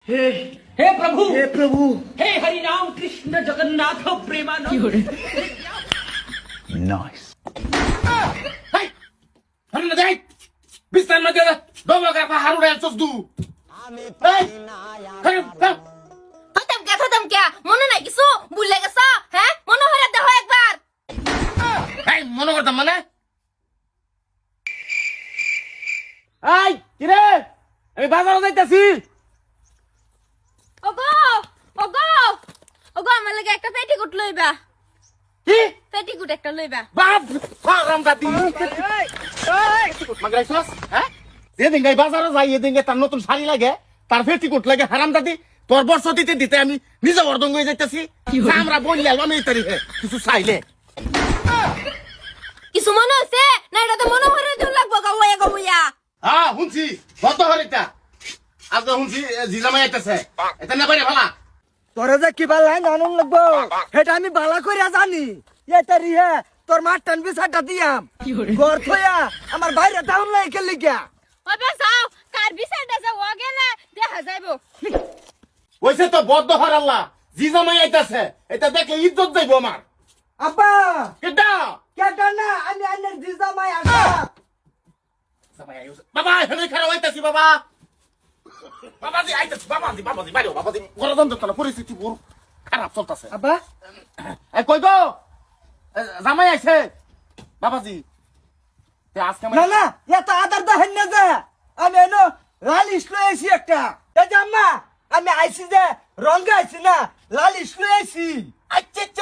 हे हे प्रभु हे प्रभु हे Hari Ram Krishna Jagannath Premanand. Nice Hey! Ano na dahil? Bistan mo dyan! Bawa ka pa harun na sos du! Hey! Hey! খতম কে মনে নাই কিছু ভুলে গেছো হ্যাঁ মনে হয়ে দেখো একবার Hey! Mano ka tama na? Ay! Kire! Ay, bazar na itasi! ওগো ওগো ওগো আমার লাগে একটা পেটিকুট লইবা Ki? পেটিকুট একটা লইবা Bab! Haram dati! Magray sos? Ha? যেদিন গাই বাজারে যাই এদিন তার নতুন শাড়ি লাগে তার পেটিকোট লাগে হারাম দাদি তোর বর্ষ দিতে দিতে আমি নিজে অর্ধঙ্গ হয়ে যাইতেছি আমরা বললে আমি তারি কিছু চাইলে কিছু মনে হচ্ছে না এটা তো মনে হরে দূর লাগবো গাওয়া গাওয়া হ্যাঁ শুনছি কত হরিতা আজ শুনছি জিজামাই আইতেছে এটা না পারে ভালা তোরে যে কি বালা জানুন লাগবো সেটা আমি বালা কইরা জানি এটারি হে তোর মাটন বিছাটা দিয়াম ঘর থইয়া আমার বাইরে দাউন লাই খেলি গিয়া ও বাসাও কার বিচারটা যে ও গেলে দেখা যাইবো ওইসে তো বদ্ধ হর আল্লাহ জিজামাই আইতেছে এটা দেখে ইজ্জত যাইবো আমার আব্বা কেডা কেটা না আমি আইনের দিজা মাই আসা বাবা হেনে খারাপ হইতাছি বাবা বাবাজি আইতাছি বাবাজি বাইরে বাবাজি গরদম তো না পরিস্থিতি পুরো খারাপ চলতেছে আব্বা এই কই গো জামাই আইছে বাবাজি তে আজকে না না এটা আদার দা হেন না যে আমি এনো লালিশ লই আইছি একটা এই যে আম্মা আমি আইছি যে রঙ আইছি না লালিশ লই আইছি আচ্ছা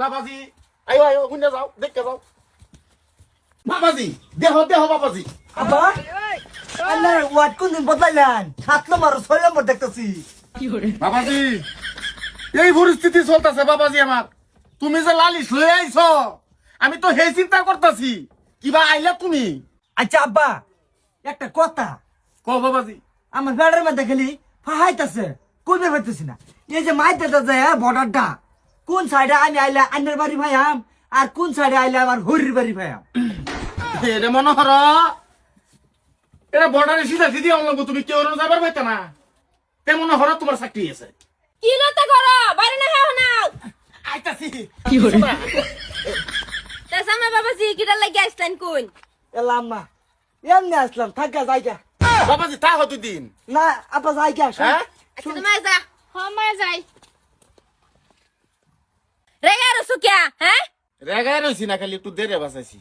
বাবাজি আয়ো আয়ো গুনে যাও দেখতে যাও বাবাজি দেহ বাবাজি আব্বা আল্লাহ ওয়াট কোন দিন বদলাইলেন 7 নম্বর 6 নম্বর দেখতেছি বাবাজি এই পরিস্থিতি চলতেছে বাবাজি আমার তুমি যে লালিশ লই আইছো আমি তো হে চিন্তা করতেছি কিবা আইলা তুমি আচ্ছা আব্বা একটা কথা কো বাবাজি আমার গাড়ির মধ্যে খালি ফাহাইতেছে কইবে পাইতেছি না এই যে মাইতেটা যায় বর্ডারটা কোন সাইডে আমি আইলে আন্নের বাড়ি ভাইয়াম আর কোন সাইডে আইলে আমার হরির বাড়ি ভাইয়াম এটা মনে হর এটা বর্ডারে সিধা সিধি অনলাগ তুমি কেউ যাবার পাইতে না তে মনে হর তোমার চাকরি আছে কি লতা করো বাইরে না হ্যাঁ নাও আইতাছি তা সামনে বাবাজি কিটা লাগি আইছলেন কোন এলাম মা এমনি আসলাম থাকা যাইগা বাবাজি তা হতো দিন না আপা যাইগা হ্যাঁ আচ্ছা তুমি যা হ্যাঁ যাই রেগা রসু কে হ্যাঁ রেগায় রইছি না খালি একটু দেরে বাঁচাইছি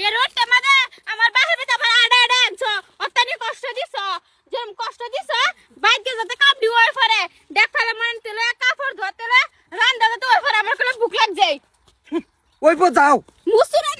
এ রোডটা মাদে আমার বাহির ভিতর ভাড়া আডা আডা আনছো অত্যানি কষ্ট দিছো যেম কষ্ট দিছো বাইকে যাতে কাপ দি ওই ফরে দেখ ফেলে মান তেলে কাপড় ধোতেলে রান্দা তো ওই ফরে আমার কোন ভুক লাগ যায় ওই পো যাও মুসুরা